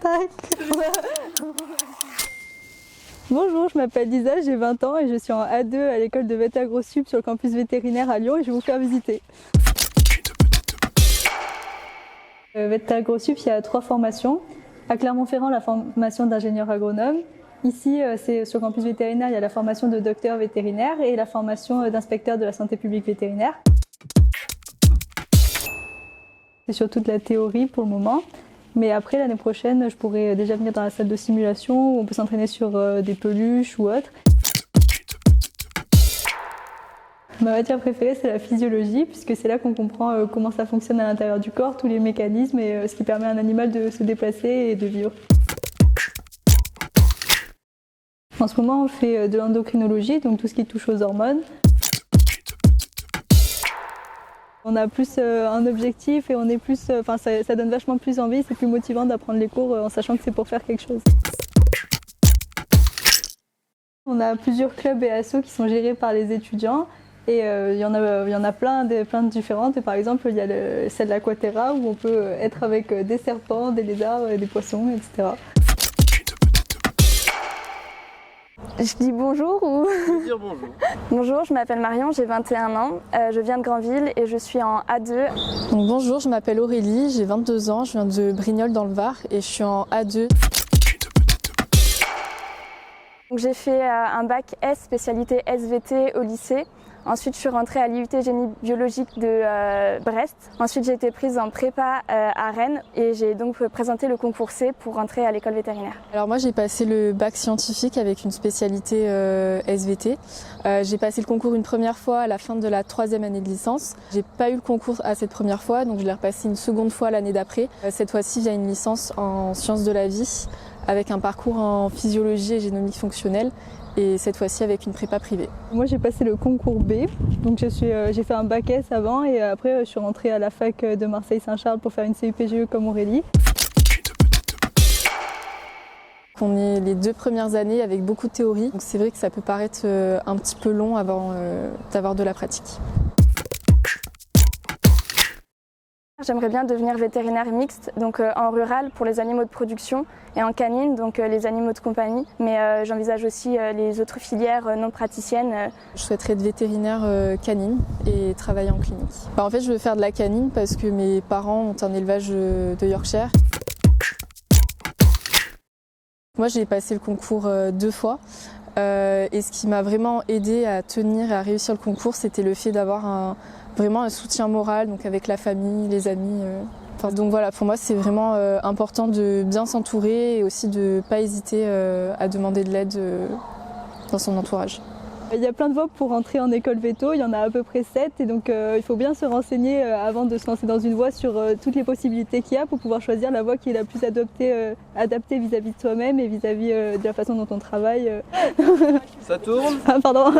Tac. Bonjour, je m'appelle Lisa, j'ai 20 ans et je suis en A2 à l'école de Vet Agro Sup sur le campus vétérinaire à Lyon et je vais vous faire visiter. Vet Agro Sup, il y a 3 formations. À Clermont-Ferrand, la formation d'ingénieur agronome. Ici, c'est sur le campus vétérinaire, il y a la formation de docteur vétérinaire et la formation d'inspecteur de la santé publique vétérinaire. C'est surtout de la théorie pour le moment. Mais après, l'année prochaine, je pourrais déjà venir dans la salle de simulation où on peut s'entraîner sur des peluches ou autre. Ma matière préférée, c'est la physiologie, puisque c'est là qu'on comprend comment ça fonctionne à l'intérieur du corps, tous les mécanismes et ce qui permet à un animal de se déplacer et de vivre. En ce moment, on fait de l'endocrinologie, donc tout ce qui touche aux hormones. On a plus un objectif et on est plus, ça donne vachement plus envie, c'est plus motivant d'apprendre les cours en sachant que c'est pour faire quelque chose. On a plusieurs clubs et assos qui sont gérés par les étudiants et il y en a plein de différentes. Et par exemple, il y a celle de l'Aquaterra où on peut être avec des serpents, des lézards, des poissons, etc. Je dis bonjour ou... Je veux dire bonjour. Bonjour, je m'appelle Marion, j'ai 21 ans, je viens de Granville et je suis en A2. Donc bonjour, je m'appelle Aurélie, j'ai 22 ans, je viens de Brignoles dans le Var et je suis en A2. J'ai fait un bac S, spécialité SVT au lycée. Ensuite, je suis rentrée à l'IUT Génie biologique de Brest. Ensuite, j'ai été prise en prépa à Rennes et j'ai donc présenté le concours C pour rentrer à l'école vétérinaire. Alors moi, j'ai passé le bac scientifique avec une spécialité SVT. J'ai passé le concours une première fois à la fin de la 3e année de licence. J'ai pas eu le concours à cette première fois, donc je l'ai repassé une seconde fois l'année d'après. Cette fois-ci, via une licence en sciences de la vie avec un parcours en physiologie et génomique fonctionnelle. Et cette fois-ci avec une prépa privée. Moi j'ai passé le concours B, donc j'ai fait un bac S avant et après je suis rentrée à la fac de Marseille-Saint-Charles pour faire une CUPGE comme Aurélie. On est les 2 premières années avec beaucoup de théorie, donc c'est vrai que ça peut paraître un petit peu long avant d'avoir de la pratique. J'aimerais bien devenir vétérinaire mixte, donc en rural pour les animaux de production et en canine, donc les animaux de compagnie. Mais j'envisage aussi les autres filières non praticiennes. Je souhaiterais être vétérinaire canine et travailler en clinique. En fait, je veux faire de la canine parce que mes parents ont un élevage de Yorkshire. Moi, j'ai passé le concours 2 fois. Et ce qui m'a vraiment aidé à tenir et à réussir le concours, c'était le fait d'avoir vraiment un soutien moral, donc avec la famille, les amis. Donc voilà, pour moi, c'est vraiment important de bien s'entourer et aussi de ne pas hésiter à demander de l'aide dans son entourage. Il y a plein de voies pour entrer en école veto, il y en a à peu près 7 et donc il faut bien se renseigner avant de se lancer dans une voie sur toutes les possibilités qu'il y a pour pouvoir choisir la voie qui est la plus adaptée vis-à-vis de soi-même et vis-à-vis de la façon dont on travaille. Ça tourne. Ah pardon.